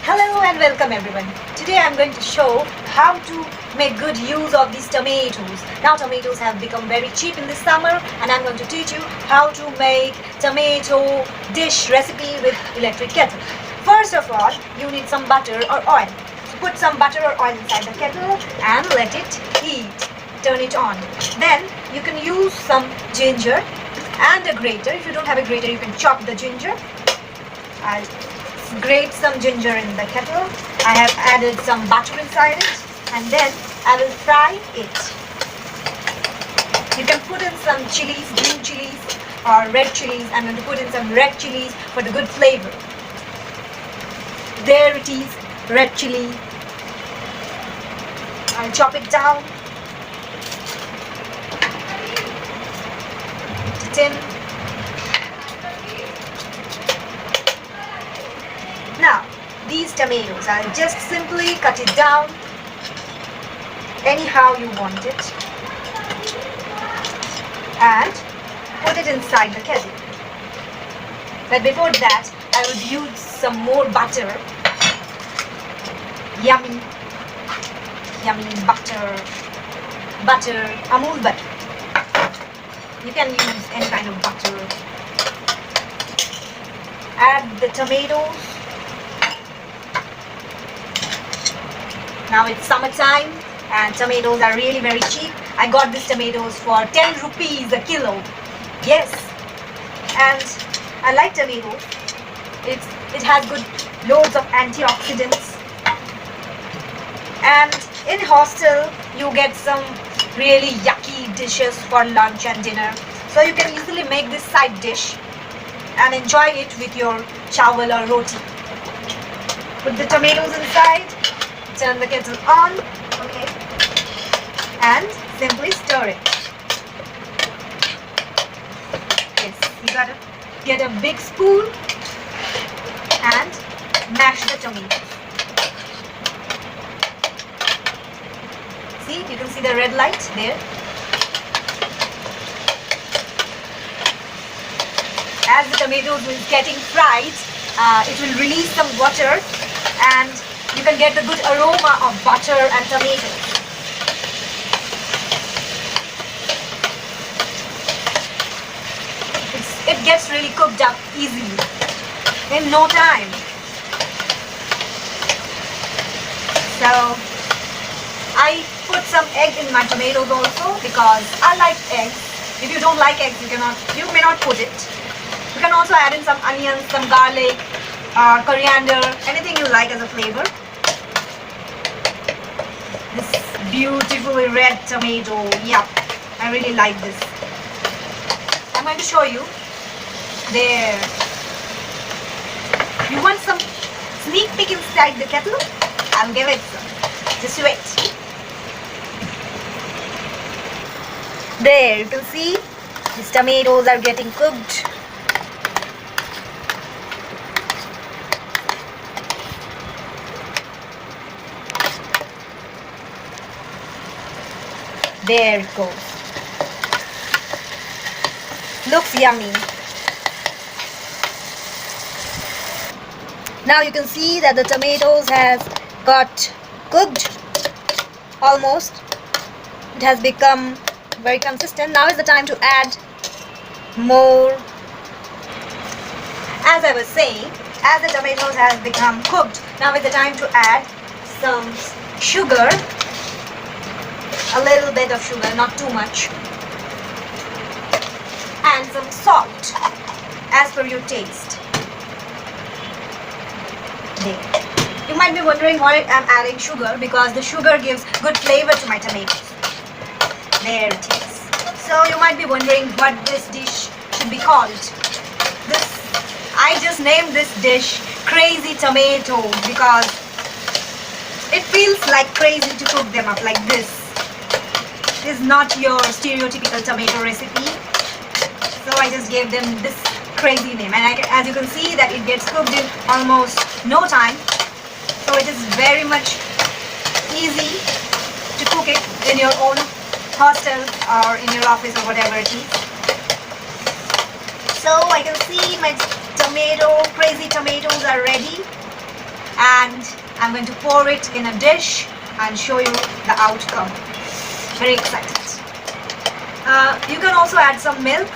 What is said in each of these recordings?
Hello and welcome everyone. Today I'm going to show how to make good use of these tomatoes. Now tomatoes have become very cheap in this summer and I'm going to teach you how to make tomato dish recipe with electric kettle. First of all, you need some butter or oil. So put some butter or oil inside the kettle and let it heat. Turn it on. Then you can use some ginger and a grater. If you don't have a grater, you can chop the ginger. I'll grate some ginger in the kettle. I have added some butter inside it and then I will fry it. You can put in some chilies, green chilies or red chilies. I'm going to put in some red chilies for the good flavor. There it is, red chili. I'll chop it down. Tin. Now, these tomatoes, I'll just simply cut it down anyhow you want it and put it inside the kettle. But before that, I will use some more butter. Yummy butter, Amul butter. You can use any kind of butter. Add the tomatoes. Now it's summertime and tomatoes are really very cheap. I got these tomatoes for 10 rupees a kilo. Yes, and I like tomatoes. It has good loads of antioxidants. And in hostel you get some really yucky dishes for lunch and dinner. So you can easily make this side dish and enjoy it with your chawal or roti. Put the tomatoes inside. Turn the kettle on, okay, and simply stir it. Yes, you gotta get a big spoon and mash the tomatoes. See, you can see the red light there. As the tomatoes is getting fried, it will release some water and you can get the good aroma of butter and tomatoes. It gets really cooked up easily, in no time. So, I put some egg in my tomatoes also because I like eggs. If you don't like eggs, you may not put it. You can also add in some onions, some garlic, coriander, anything you like as a flavor. This beautifully red tomato, yep, I really like this. I'm going to show you. There. You want some sneak peek inside the kettle? I'll give it some. Just wait. There, you can see these tomatoes are getting cooked. There it goes. Looks yummy. Now you can see that the tomatoes has got cooked almost. It has become very consistent. Now is the time to add more. As I was saying, as the tomatoes has become cooked, now is the time to add some sugar. A little bit of sugar, not too much, and some salt as per your taste. There. You might be wondering why I'm adding sugar, because the sugar gives good flavor to my tomatoes. There it is. So you might be wondering what this dish should be called. I just named this dish Crazy Tomatoes because it feels like crazy to cook them up like this. Is not your stereotypical tomato recipe, so I just gave them this crazy name, and as you can see that it gets cooked in almost no time, so it is very much easy to cook it in your own hostel or in your office or whatever it is. So I can see my crazy tomatoes are ready, and I'm going to pour it in a dish and show you the outcome. Very excited. You can also add some milk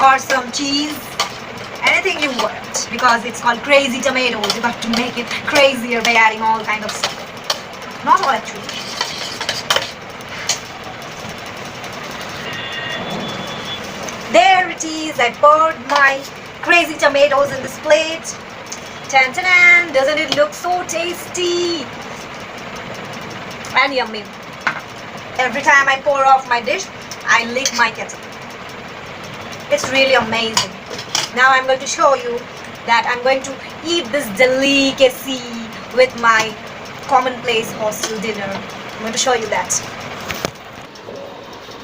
or some cheese, anything you want, because it's called crazy tomatoes. You got to make it crazier by adding all kind of stuff. Not all actually. There it is. I poured my crazy tomatoes in this plate. Tan tan tan. Doesn't it look so tasty and yummy? Every time I pour off my dish, I lick my kettle. It's really amazing. Now I'm going to show you that I'm going to eat this delicacy with my commonplace hostel dinner. I'm going to show you that.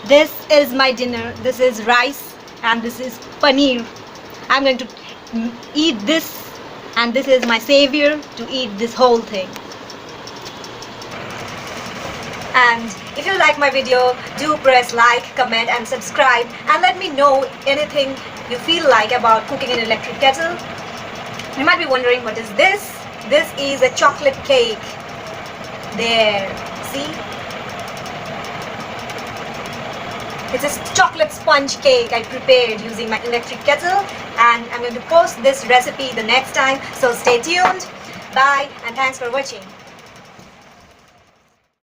This is my dinner. This is rice and this is paneer. I'm going to eat this, and this is my savior to eat this whole thing. And if you like my video, do press like, comment and subscribe, and let me know anything you feel like about cooking in an electric kettle. You might be wondering, what is this? This is a chocolate cake. There, see? It's a chocolate sponge cake I prepared using my electric kettle, and I'm going to post this recipe the next time, so stay tuned. Bye and thanks for watching.